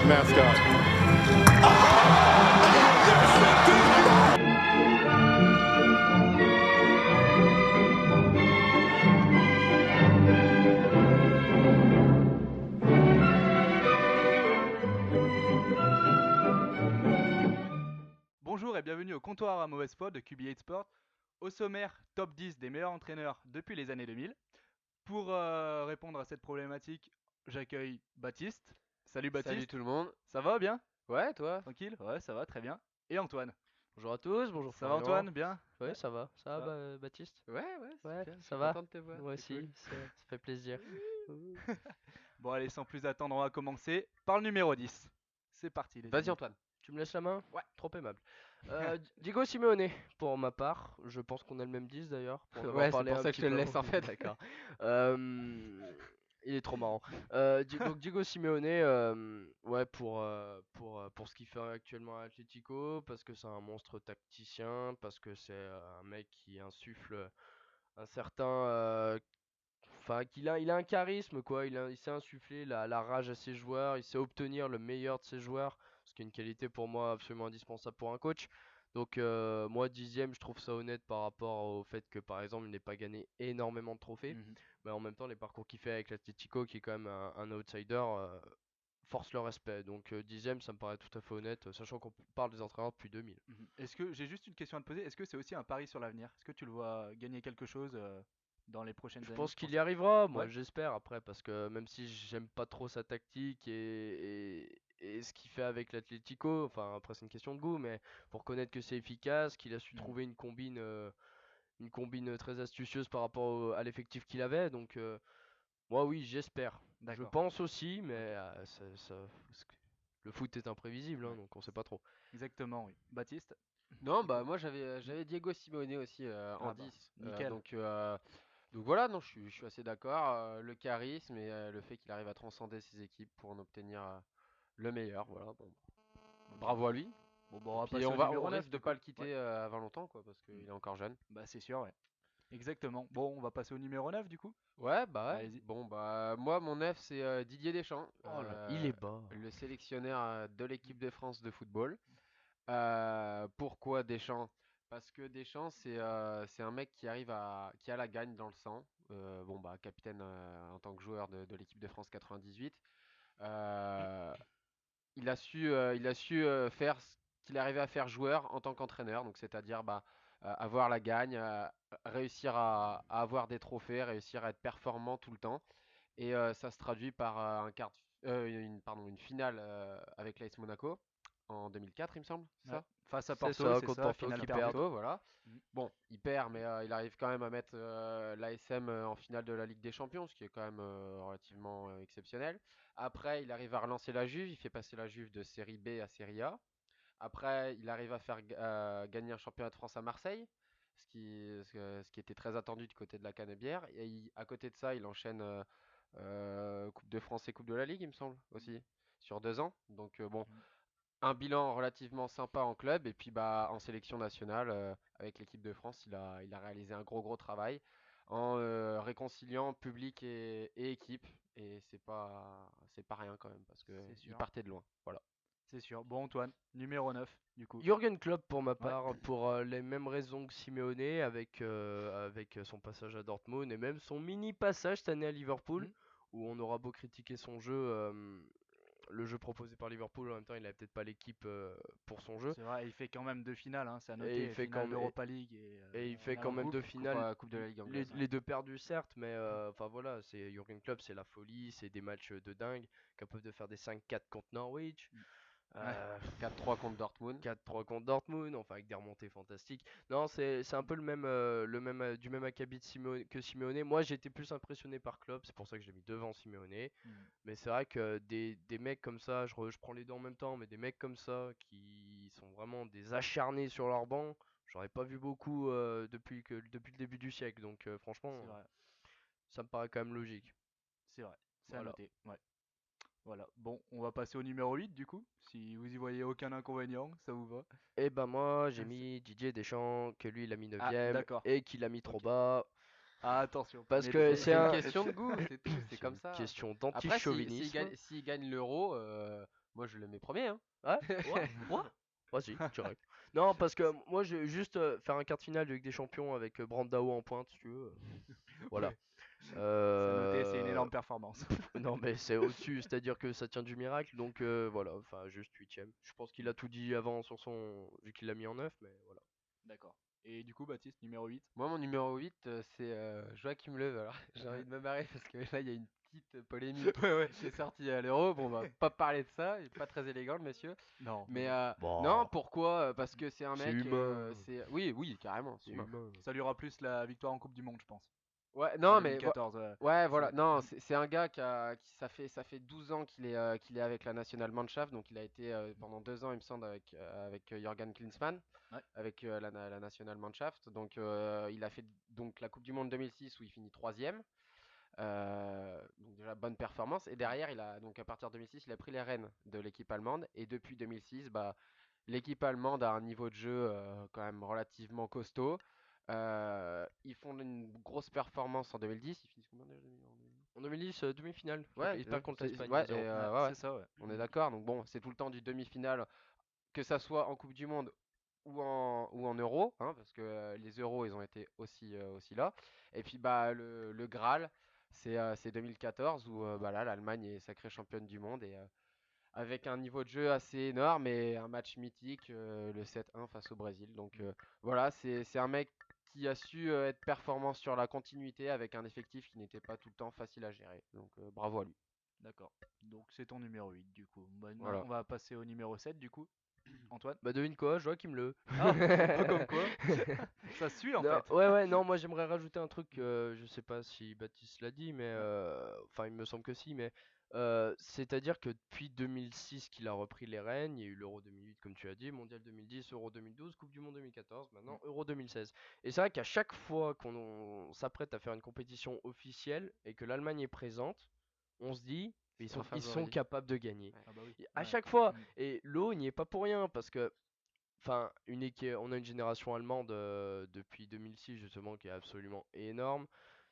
mascot. Bonjour et bienvenue au comptoir à mauvaise foi de QB8 Sport. Au sommaire, top 10 des meilleurs entraîneurs depuis les années 2000. Pour répondre à cette problématique, j'accueille Baptiste. Salut Baptiste. Salut tout le monde. Ça va bien? Ouais, toi? Tranquille? Ouais, ça va, très bien. Et Antoine. Bonjour à tous, bonjour Ça va Florian. Antoine? Bien? Ouais, ça va. Ça va, Baptiste? Ouais, Ouais, super, je ça suis va. content de te voir. Moi c'est aussi, ça fait plaisir. Bon allez, sans plus attendre, on va commencer par le numéro 10. C'est parti les cool. Vas-y amis. Antoine. Tu me laisses la main? Ouais. Trop aimable. Diego Simeone, pour ma part. Je pense qu'on a le même 10 d'ailleurs. Pour en avoir Ouais, c'est parlé pour un ça que petit je te le peu laisse en avant. fait. D'accord. Il est trop marrant. Donc Diego Simeone, ouais, pour ce qu'il fait actuellement à Atlético, parce que c'est un monstre tacticien, parce que c'est un mec qui insuffle un certain. Enfin, il a un charisme, quoi. Il sait insuffler la rage à ses joueurs. Il sait obtenir le meilleur de ses joueurs. Ce qui est une qualité pour moi absolument indispensable pour un coach. Donc, moi, 10ème, je trouve ça honnête par rapport au fait que, par exemple, il n'ait pas gagné énormément de trophées. Mhm. Mais en même temps, les parcours qu'il fait avec l'Atlético, qui est quand même un outsider, force le respect. Donc, 10ème, ça me paraît tout à fait honnête, sachant qu'on parle des entraîneurs depuis 2000. Mhm. Est-ce que j'ai juste une question à te poser? Est-ce que c'est aussi un pari sur l'avenir? Est-ce que tu le vois gagner quelque chose dans les prochaines Je années? pense Tu qu'il penses? y arrivera, moi Ouais. j'espère après, parce que même si j'aime pas trop sa tactique et ce qu'il fait avec l'Atlético, enfin après c'est une question de goût, mais faut reconnaître que c'est efficace, qu'il a su Mhm. trouver une combine très astucieuse par rapport à l'effectif qu'il avait, donc moi oui j'espère. Je D'accord. pense aussi, mais Ok. le foot est imprévisible, hein, Ouais. donc on sait pas trop. Exactement, oui. Baptiste? Non, Du bah coup? moi j'avais Diego Simeone aussi en Ah bah, 10. nickel. Donc voilà, non, je suis assez d'accord. Le charisme et le fait qu'il arrive à transcender ses équipes pour en obtenir le meilleur. Voilà, bon. Bravo à lui. Bon, bah, Et on va puis passer au on numéro 9 risque de du pas coup. le quitter Ouais. avant longtemps quoi, parce Mm. qu'il est encore jeune. Bah, c'est sûr, ouais. Exactement. Bon, on va passer au numéro 9 du coup. Ouais, bah ouais. Allez-y. Bon, bah moi, mon F, c'est Didier Deschamps, Oh là, il est bas. le sélectionneur de l'équipe de France de football. Pourquoi Deschamps? Parce que Deschamps, c'est un mec qui a la gagne dans le sang. Bon, bah, capitaine en tant que joueur de l'équipe de France 98. Euh, il a su faire ce qu'il arrivait à faire joueur en tant qu'entraîneur, donc c'est-à-dire bah, avoir la gagne, réussir à avoir des trophées, réussir à être performant tout le temps. Et ça se traduit par une finale avec l'AS Monaco en 2004, il me semble, c'est Ouais. ça? Face à C'est Porto, ça, c'est contre ça, Porto finale qui Contre perdue. perdent. Porto, voilà. Mm. Bon, il perd, mais il arrive quand même à mettre l'ASM en finale de la Ligue des Champions, ce qui est quand même relativement exceptionnel. Après, il arrive à relancer la Juve, il fait passer la Juve de série B à série A. Après, il arrive à faire gagner un championnat de France à Marseille, ce qui était très attendu du côté de la Canebière. Et à côté de ça, il enchaîne Coupe de France et Coupe de la Ligue, il me semble, aussi, sur 2 ans. Donc bon, Mm. un bilan relativement sympa en club. Et puis bah, en sélection nationale, avec l'équipe de France, il a réalisé un gros travail en réconciliant public et équipe. Et c'est pas rien quand même, parce que C'est il sûr. partait de loin. Voilà. C'est sûr. Bon, Antoine, numéro 9 du coup. Jürgen Klopp pour ma Ouais. part, pour les mêmes raisons que Simeone, avec son passage à Dortmund et même son mini passage cette année à Liverpool, Mm. où on aura beau critiquer son jeu, le jeu proposé par Liverpool, en même temps il avait peut-être pas l'équipe pour son jeu, C'est vrai, il fait quand même 2 finales, hein, c'est à et il noter. fait quand Finale même, d'Europa League et il fait finale quand en même coupe. deux finales, Coupe de la Ligue anglaise. les deux perdus certes, mais enfin voilà, c'est Jürgen Klopp, c'est la folie, c'est des matchs de dingue, capable de faire des 5-4 contre Norwich. Mm. Ouais. Euh, 4-3 contre Dortmund. 4-3 contre Dortmund, enfin avec des remontées fantastiques. Non, c'est un peu du même acabit que Simeone. Moi, j'ai été plus impressionné par Klopp, c'est pour ça que je l'ai mis devant Simeone. Mm. Mais c'est vrai que des mecs comme ça, je prends les deux en même temps, mais des mecs comme ça qui sont vraiment des acharnés sur leur banc, j'aurais pas vu beaucoup depuis le début du siècle. Donc franchement, C'est vrai, ça me paraît quand même logique. c'est vrai. C'est à Voilà. noter. Ouais. Voilà. Bon, on va passer au numéro 8 du coup. Si vous y voyez aucun inconvénient, ça vous va? Et ben moi, j'ai Ah, mis Didier Deschamps, que lui il a mis Ah, 9ème d'accord. et qu'il a mis trop Ok. bas. Ah, attention. Parce Mais que C'est c'est une un. question de goût, c'est tout, c'est C'est comme une ça. question Après, d'antichauvinisme. s'il gagne l'euro, Moi, je le mets premier, hein. Ouais, ouais, ouais. Vas-y, direct. Non, parce que moi, je vais juste faire un quart de finale de Ligue des Champions avec Brandao en pointe, si tu veux. Voilà. Ouais. C'est noté, c'est une Euh, énorme performance. Non, mais c'est au-dessus, c'est-à-dire que ça tient du miracle, donc voilà, enfin, juste huitième. Je pense qu'il a tout dit avant sur son. Vu qu'il l'a mis en neuf, mais voilà. D'accord. Et du coup, Baptiste, numéro 8. Moi, mon numéro 8, c'est Joachim Löw. Alors, j'ai envie de me marrer parce que là, il y a une petite polémique Ouais. qui est sortie à l'Euro. Bon, on va pas parler de ça. Il est pas très élégant, le monsieur. Non. Mais Bon, non, pourquoi? Parce que c'est un c'est mec. humain. Oui, oui, carrément, c'est C'est humain. humain. Ça lui aura plus la victoire en Coupe du Monde, je pense. Ouais, En non, mais 2014. ouais, voilà. C'est- Non, c'est un gars ça fait 12 ans qu'il est avec la Nationalmannschaft. Donc, il a été pendant 2 ans, il me semble, avec Jürgen Klinsmann, Ouais. avec la Nationalmannschaft. Donc, il a fait donc la Coupe du Monde 2006 où il finit troisième. Donc déjà bonne performance. Et derrière, donc à partir de 2006, il a pris les rênes de l'équipe allemande. Et depuis 2006, bah, l'équipe allemande a un niveau de jeu quand même relativement costaud. Ils font une grosse performance en 2010. Ils finissent combien déjà En 2010, demi-finale. Ouais, Il perd contre l'Espagne. ouais, 2-0. ouais, C'est ça, ouais. on est d'accord. Donc bon, c'est tout le temps du demi-finale, que ça soit en Coupe du Monde ou en Euro, hein, parce que les Euros, ils ont été aussi là. Et puis bah le Graal, c'est 2014 où bah, là, l'Allemagne est sacrée championne du monde et avec un niveau de jeu assez énorme et un match mythique, le 7-1 face au Brésil. Donc voilà, c'est un mec qui a su être performant sur la continuité avec un effectif qui n'était pas tout le temps facile à gérer. Donc bravo à lui. D'accord. Donc c'est ton numéro 8 du coup. Maintenant, Voilà. on va passer au numéro 7 du coup. Antoine. Bah, devine quoi, Joachim Löw. Ah, comme quoi. Ça suit en Non, fait. ouais, non, moi j'aimerais rajouter un truc, je sais pas si Baptiste l'a dit, mais Ouais. enfin, il me semble que si, mais c'est-à-dire que depuis 2006 qu'il a repris les rênes, il y a eu l'Euro 2008, comme tu as dit, Mondial 2010, Euro 2012, Coupe du Monde 2014, maintenant Euro 2016. Et c'est vrai qu'à chaque fois qu'on s'apprête à faire une compétition officielle et que l'Allemagne est présente, on se dit, ils C'est un ils sont favori. capables de gagner. Ouais. Ah bah oui. À Ouais. chaque fois, Mm. et l'eau n'y est pas pour rien, parce que enfin, on a une génération allemande depuis 2006 justement qui est absolument énorme.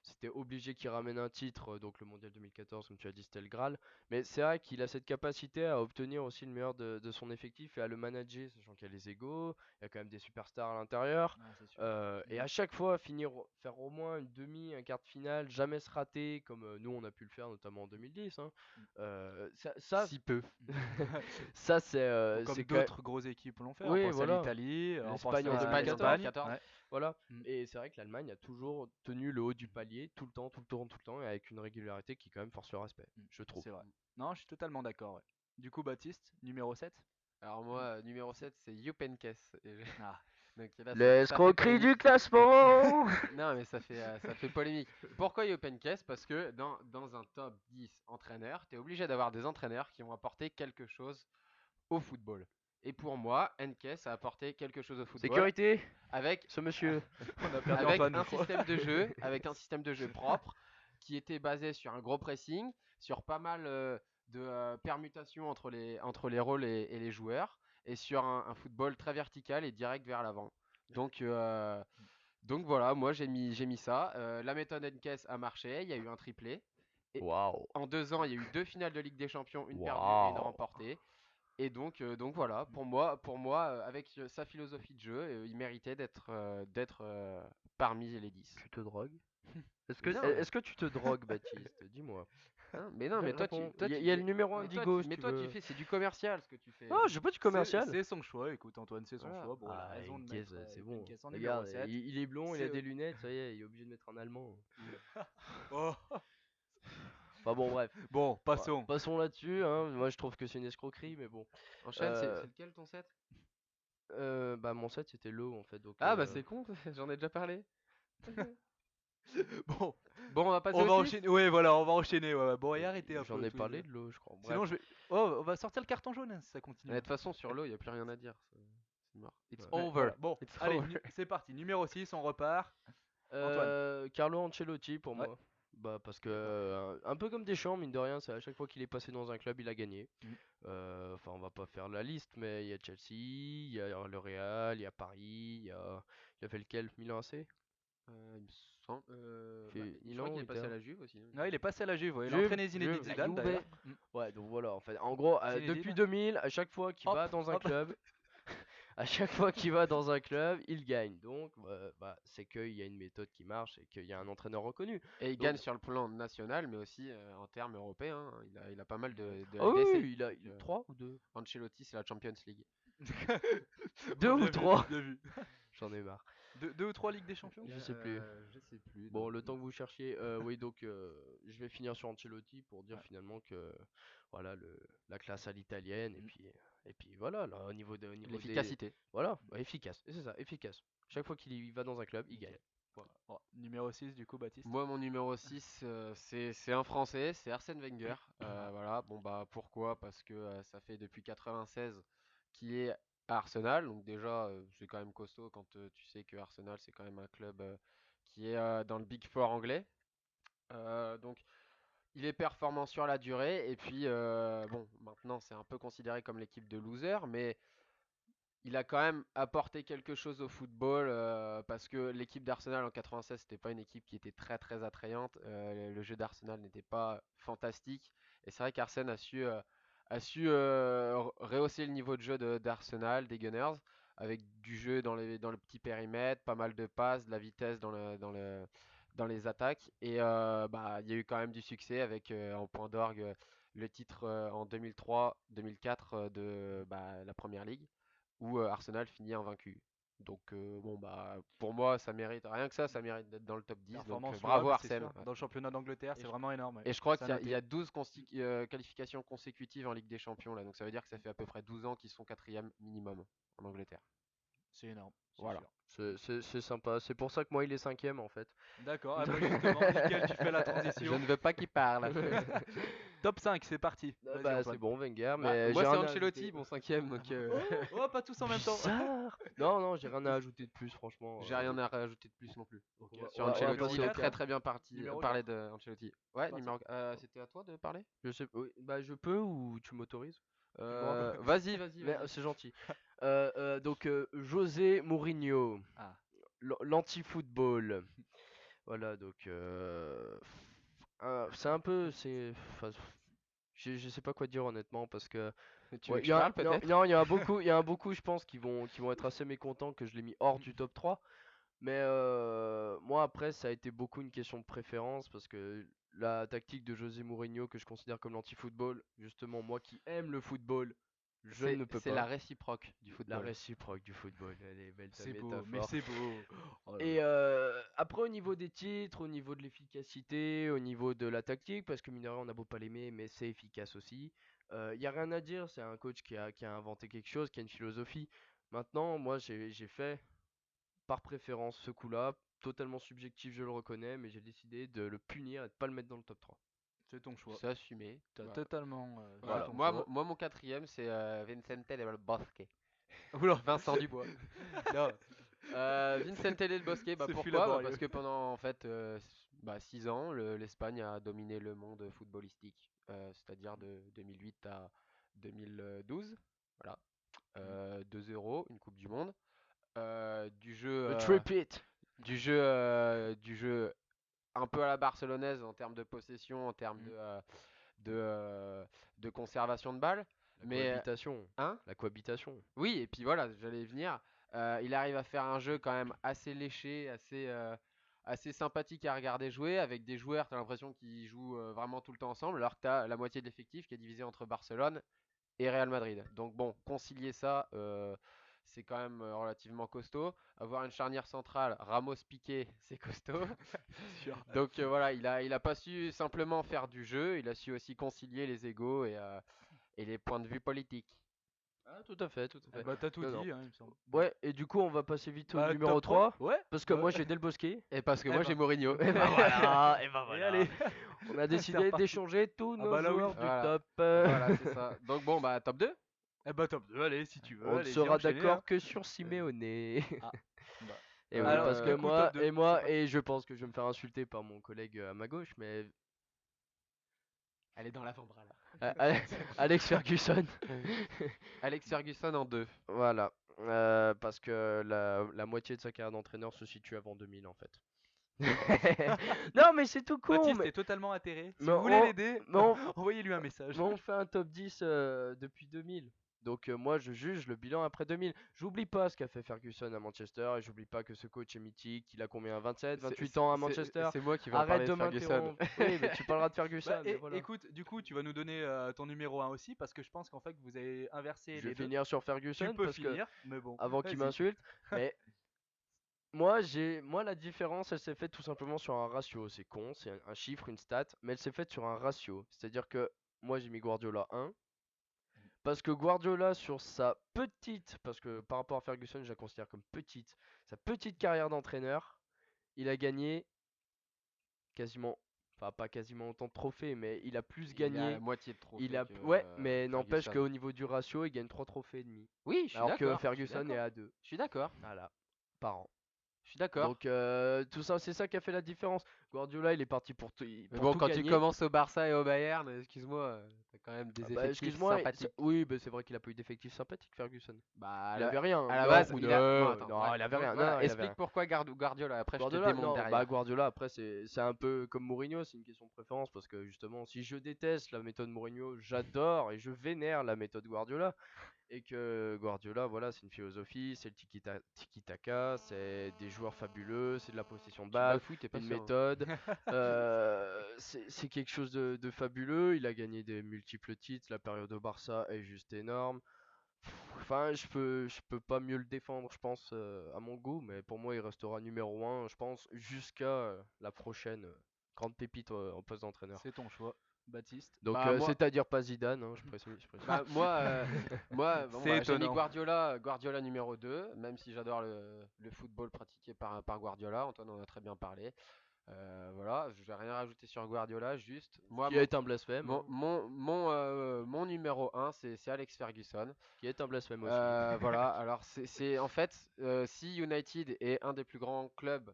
C'était obligé qu'il ramène un titre, donc le mondial 2014, comme tu as dit, c'était le Graal. Mais c'est vrai qu'il a cette capacité à obtenir aussi le meilleur de son effectif et à le manager, sachant qu'il y a les égos, il y a quand même des superstars à l'intérieur. Ouais, c'est sûr. Et à chaque fois, faire au moins une demi, un quart de finale, jamais se rater, comme nous on a pu le faire notamment en 2010. Hein. Ça, Si peu. ça Ou comme c'est quand d'autres grosses équipes l'ont fait. On Oui, pense à voilà. l'Italie, on pense L'Espagne en à 2014. l'Espagne. 2014. Ouais. Voilà. Mm. Et c'est vrai que l'Allemagne a toujours tenu le haut du palier, tout le temps, tout le temps, tout le temps, et avec une régularité qui quand même force le respect, je trouve. C'est vrai. Non, je suis totalement d'accord. Ouais. Du coup, Baptiste, numéro 7. Alors moi, numéro 7, c'est Jupp Heynckes. Ah, Donc là, ça fait L'escroquerie polémique. du classement. Non, mais ça fait polémique. Pourquoi Jupp Heynckes? Parce que dans un top 10 entraîneurs, tu es obligé d'avoir des entraîneurs qui vont apporter quelque chose au football. Et pour moi, Heynckes a apporté quelque chose au football Sécurité, avec, ce monsieur. on a perdu avec Antoine, un je crois. système de jeu, avec un système de jeu propre qui était basé sur un gros pressing, sur pas mal de permutations entre les rôles et les joueurs, et sur un football très vertical et direct vers l'avant. Donc voilà, moi j'ai mis ça. La méthode Heynckes a marché, il y a eu un triplé. Et Waouh. en 2 ans, il y a eu 2 finales de Ligue des Champions, une perdue et une Waouh. remportée. Et donc voilà, pour moi, avec sa philosophie de jeu, il méritait d'être parmi les 10. Tu te drogues? Non, Est-ce que tu te drogues, Baptiste? Dis-moi. hein, mais non, mais toi tu, Réponds. toi, Il tu, y a mais- le numéro 1 mais toi, d'Igo, tu, si mais tu toi, tu veux. fais, c'est du commercial ce que tu fais. Oh, j'ai pas du commercial. C'est son choix, écoute Antoine, c'est son Voilà. choix. Bon, il a Ah, raison de Heynckes, mettre c'est bon. Heynckes en numéro Regarde, 7. il est blond, il a C'est- des lunettes, ça y est, il est obligé de mettre un allemand. Oh. Enfin bon, bref. Bon, passons. Passons là-dessus, hein. Moi je trouve que c'est une escroquerie, mais bon. Enchaîne, c'est Euh, lequel ton set? Bah mon set c'était l'eau en fait, donc Ah bah c'est con, j'en ai déjà parlé. Bon, Bon, on va passer on va au 6. enchaîner. Ouais, voilà, on va enchaîner. Ouais, ouais. Bon, et arrêtez un peu. j'en ai tous les parlé deux. de l'eau, je crois. Bref. Sinon, je vais. Oh, on va sortir le carton jaune hein, si ça continue. De toute façon, sur l'eau, il n'y a plus rien à dire. C'est mort. It's Ouais, over. Voilà. Bon, It's allez, over. c'est parti. Numéro 6, on repart. Antoine. Carlo Ancelotti pour Ouais. moi. Bah parce que un peu comme Deschamps, mine de rien, c'est à chaque fois qu'il est passé dans un club, il a gagné. Mhm. Enfin, on va pas faire la liste, mais il y a Chelsea, il y a le Real, il y a Paris, il a fait lequel? Milan AC? Il me semble. Fait Je Milan crois qu'il ou est passé à Inter? la Juve aussi. Ouais, il est passé à la Juve, ouais. Il a Juve, entraîné Zinedine Juve, Zidane Juve. d'ailleurs. Ouais, donc voilà, en fait. En gros, Zinedine. depuis 2000, à chaque fois qu'il Hop, va dans un hop. club, à chaque fois qu'il va dans un club, il gagne. Donc, bah, c'est qu'il y a une méthode qui marche et qu'il y a un entraîneur reconnu. Et il Donc- gagne sur le plan national, mais aussi en termes européens, hein. Il a pas mal de Ah oui, LDC. oui, il a 3 ou 2? Ancelotti, c'est la Champions League. Deux ou Bien vu, trois. bien vu. J'en ai marre. Deux ou trois Ligues des Champions? Je sais plus. Je sais plus. Bon, le temps que vous cherchiez, oui, donc je vais finir sur Ancelotti pour dire Ouais. finalement que voilà la classe à l'italienne et puis voilà là, au niveau des L'efficacité. voilà, efficace, et c'est ça, efficace. Chaque fois qu'il va dans un club, il gagne. Oh, numéro 6 du coup, Baptiste. Moi, mon numéro 6, c'est un Français, c'est Arsène Wenger. Voilà, bon bah pourquoi? Parce que ça fait depuis 96 qu'il est à Arsenal. Donc déjà, c'est quand même costaud quand tu sais que Arsenal, c'est quand même un club qui est dans le Big Four anglais. Donc il est performant sur la durée. Et puis, bon, maintenant c'est un peu considéré comme l'équipe de loser, mais il a quand même apporté quelque chose au football parce que l'équipe d'Arsenal en 96, c'était pas une équipe qui était très très attrayante. Le jeu d'Arsenal n'était pas fantastique. Et c'est vrai qu'Arsène a su rehausser le niveau de jeu d'Arsenal, des Gunners, avec du jeu dans le petit périmètre, pas mal de passes, de la vitesse dans les attaques. Et bah, il y a eu quand même du succès avec en point d'orgue le titre en 2003-2004 de la Première Ligue où Arsenal finit invaincu. Donc bon bah pour moi ça mérite rien que ça mérite d'être dans le top 10. Donc Performance bravo louable, c'est Arsène. sûr. Dans le championnat d'Angleterre, Et c'est je- vraiment énorme. Ouais. Et je crois C'est à qu'il y a noter. 12 qualifications consécutives en Ligue des Champions là. Donc ça veut dire que ça fait à peu près 12 ans qu'ils sont quatrième minimum en Angleterre. C'est énorme. C'est Voilà. sûr. C'est sympa, c'est pour ça que moi il est cinquième en fait. D'accord, ah bah justement, nickel, tu fais la Je transition. ne veux pas qu'il parle. Top 5, c'est parti. Ah Vas-y, bah Antoine. c'est bon Wenger, Bah, mais moi j'ai c'est rien à Ancelotti, ajouter. mon cinquième. Donc Oh, pas tous en même temps. Bizarre. Non, j'ai rien à ajouter de plus franchement. j'ai rien à rajouter de plus non plus. Ok, Sur on va Ancelotti, passer il au a quatre. très bien Numéro parlé de Ancelotti. Ouais, Parti. c'était à toi de parler? Je sais, oui, bah je peux ou tu m'autorises? Vas-y. Mais, c'est gentil. Donc José Mourinho, Ah. l'anti-football. Voilà, donc c'est un peu, enfin, je sais pas quoi dire honnêtement parce que Tu ouais, veux que je parle non, peut-être? non, il y a beaucoup, je pense, qui vont être assez mécontents que je l'ai mis hors du top 3. Mais moi après, ça a été beaucoup une question de préférence parce que la tactique de José Mourinho que je considère comme l'anti-football, justement moi qui aime le football, je ne peux C'est pas. la réciproque du La football. réciproque du football, elle est belle ta C'est beau, mais métaphore. c'est beau. Oh là Et là. après au niveau des titres, au niveau de l'efficacité, au niveau de la tactique, parce que mine de rien, on a beau pas l'aimer, mais c'est efficace aussi. Il y a rien à dire, c'est un coach qui a inventé quelque chose, qui a une philosophie. Maintenant, moi j'ai fait par préférence ce coup-là, totalement subjectif, je le reconnais, mais j'ai décidé de le punir et de pas le mettre dans le top 3. C'est ton choix. C'est assumé. T'as Voilà. totalement fait Voilà. ton Moi, choix. mon quatrième, c'est Vicente Del Bosque. Oula. Vincent Dubois. Non. Vicente Del Bosque, bah Ce fut pourquoi? Bah, laborieux. parce que pendant en fait 6 ans, l'Espagne a dominé le monde footballistique, c'est-à-dire de 2008 à 2012. Voilà. 2 euros, une Coupe du Monde. Du jeu, Le tripit. du jeu un peu à la barcelonaise en termes de possession, en termes de conservation de balles. La Mais cohabitation. hein? La cohabitation. Oui, et puis voilà, j'allais y venir. Il arrive à faire un jeu quand même assez léché, assez sympathique à regarder jouer, avec des joueurs, tu as l'impression qu'ils jouent vraiment tout le temps ensemble, alors que tu as la moitié de l'effectif qui est divisé entre Barcelone et Real Madrid. Donc bon, concilier ça, c'est quand même relativement costaud. Avoir une charnière centrale, Ramos-Piqué, c'est costaud. Sûr. Donc voilà, il a pas su simplement faire du jeu, il a su aussi concilier les égos et les points de vue politiques. Ah, tout à fait, tout à Eh fait. bah t'as tout Non, dit, non. hein, il me semble. Ouais, et du coup, on va passer vite au Bah, numéro top 3. Ouais. Parce que Ouais. moi, j'ai Del Bosque. Et parce que Eh moi ben. j'ai Mourinho. Et bah voilà, et bah Et voilà. allez. On a C'est décidé reparti. d'échanger tous Ah nos bah là oui. joueurs du Voilà. top. Voilà, c'est ça. Donc bon, bah top 2. Eh bah top 2, allez, si tu veux. On ne allez-y, sera enchaînez, d'accord hein. que sur Simeone. Ah, bah. Et oui, Alors, parce que du coup, moi, top 2, c'est parti. et je pense que je vais me faire insulter par mon collègue à ma gauche, mais Elle est dans l'avant-bras là. Alex Ferguson. Alex Ferguson en 2. Voilà. Parce que la moitié de sa carrière d'entraîneur se situe avant 2000 en fait. Non, mais c'est tout con. Baptiste Mais, est totalement atterré. Si mais vous voulez on, l'aider, mais on- envoyez-lui un message. mais on fait un top 10 depuis 2000. Donc moi je juge le bilan après 2000. J'oublie pas ce qu'a fait Ferguson à Manchester et j'oublie pas que ce coach est mythique. Il a combien 27, 28 ans à Manchester. C'est moi qui vais en Arrête parler de de Ferguson. m'interrompre. Oui, mais tu parleras de Ferguson. Bah, mais voilà. écoute, du coup, tu vas nous donner ton numéro 1 aussi, parce que je pense qu'en fait, vous avez inversé Je vais les deux. finir sur Tu Ferguson peux parce que finir, mais bon. avant qu'il Vas-y. m'insulte. Mais moi la différence, elle s'est faite tout simplement sur un ratio. C'est con, c'est un chiffre, une stat, mais elle s'est faite sur un ratio. C'est-à-dire que moi j'ai mis Guardiola 1. Parce que Guardiola sur sa petite, parce que par rapport à Ferguson, je la considère comme petite, sa petite carrière d'entraîneur, il a gagné quasiment, enfin pas quasiment autant de trophées, mais il a plus Il a gagné. la moitié de trophées Il a, que ouais, mais n'empêche Ferguson. qu'au niveau du ratio, il gagne 3 trophées et demi. Oui, je suis Alors que d'accord. Ferguson est à 2. Je suis d'accord. Voilà, par an. Je suis d'accord. Donc tout ça, c'est ça qui a fait la différence. Guardiola, il est parti pour tout, Mais pour bon, tout quand gagner. tu commences au Barça et au Bayern, excuse-moi, t'as quand même des Ah bah, effectifs excuse-moi, sympathiques. oui, bah, c'est vrai qu'il a pas eu d'effectif sympathique, Ferguson. Bah, Il avait rien. à la Non, base, ou il a... non, non, attends, non, ouais, il avait rien. voilà, Non, il avait explique rien. pourquoi Guardiola, après je te Guardiola, démonte non, derrière. bah Guardiola après c'est un peu comme Mourinho, c'est une question de préférence parce que justement si je déteste la méthode Mourinho, j'adore et je vénère la méthode Guardiola et que Guardiola voilà c'est une philosophie, c'est le tiki-taka, c'est des joueurs fabuleux, c'est de la possession de Tu balle, bafouilles, t'es pas une sûr, hein. méthode, c'est quelque chose de fabuleux, il a gagné des multiples titres, la période au Barça est juste énorme. Enfin, je peux pas mieux le défendre, je pense, à mon goût, mais pour moi, il restera numéro 1, je pense, jusqu'à la prochaine grande pépite en poste d'entraîneur. C'est ton choix, Baptiste. Donc, Bah, moi, c'est-à-dire pas Zidane, hein, je précise. bah, moi bon, C'est bah, j'ai mis étonnant. Guardiola numéro 2, même si j'adore le football pratiqué par Guardiola, Antoine en a très bien parlé. Voilà, je vais rien rajouter sur Guardiola, juste moi Qui est un blasphème, hein, mon numéro 1 c'est Alex Ferguson. qui est un blasphème aussi. Voilà, alors c'est en fait si United est un des plus grands clubs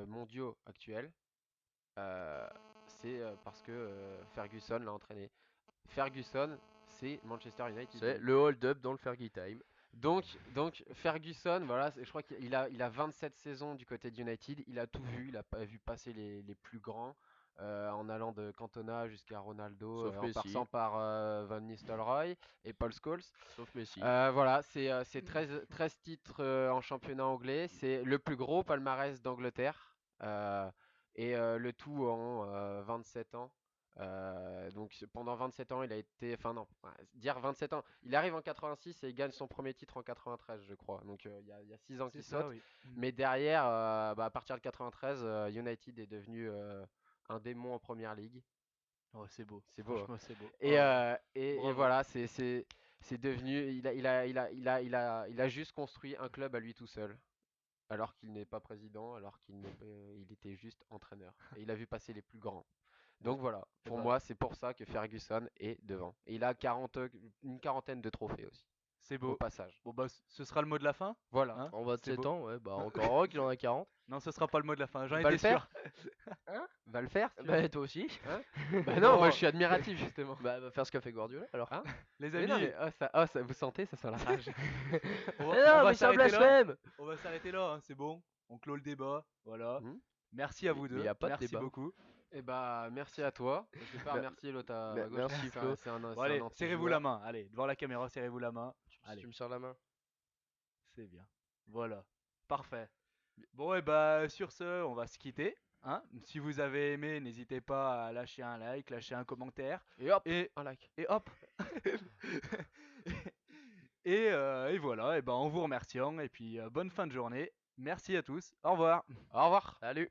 mondiaux actuels, euh, c'est parce que Ferguson l'a entraîné. Ferguson, c'est Manchester United. C'est le hold-up dans le Fergie Time. Donc Ferguson, voilà, je crois il a 27 saisons du côté de United, il a tout vu, il a vu passer les plus grands, en allant de Cantona jusqu'à Ronaldo, Sauf en Messi. passant par Van Nistelrooy et Paul Scholes. Sauf Messi. Voilà, c'est 13 titres en championnat anglais, c'est le plus gros palmarès d'Angleterre, et le tout en 27 ans. Donc pendant 27 ans, il a été, enfin non, dire 27 ans, il arrive en 86 et il gagne son premier titre en 93, je crois. Donc il y a 6 ans C'est qu'il ça, saute. oui. Mais derrière, bah, à partir de 93, United est devenu un démon en première ligue. Oh, c'est beau. C'est beau, hein. Franchement, c'est beau. Et, Oh, et bravo. voilà, c'est devenu, il a juste construit un club à lui tout seul. Alors qu'il n'est pas président, alors il était juste entraîneur. Et il a vu passer les plus grands. Donc voilà, pour ben, moi, c'est pour ça que Ferguson est devant. Et il a une quarantaine de trophées aussi, c'est au beau. passage. Bon, bah, ce sera le mot de la fin. Voilà. Hein, En c'est 27 beau. ans, ouais, bah encore heureux qu'il en a 40. Non, ce sera pas le mot de la fin. J'en Va le étais faire sûr. Va le faire si tu veux. Bah toi aussi. Bah non, moi je suis admiratif justement. Bah va faire ce qu'a fait Guardiola alors. Hein Les Mais amis, non, mais vous sentez, ça sent la rage. on Mais va, non, on va mais c'est un s'arrêter là. blasphème. On va s'arrêter là. Hein, c'est bon. On clôt le débat. Voilà. Hmm. Merci à vous Mais deux. y a pas de Merci débat. beaucoup. Et bah merci à toi. Je vais pas Bah, remercier l'autre à bah, gauche. merci, c'est Flo. c'est un, Bon, c'est un allez, anti-joueur. serrez-vous la main. Allez, devant la caméra, serrez-vous la main. Si Allez, tu me serres la main. c'est bien. Voilà. Parfait. Bon, et bah, sur ce, on va se quitter. Hein. Si vous avez aimé, n'hésitez pas à lâcher un like, lâcher un commentaire. Et hop, Et, un like. et hop. Et voilà, et ben en vous remerciant. Et puis bonne fin de journée. Merci à tous. Au revoir. Au revoir. Salut.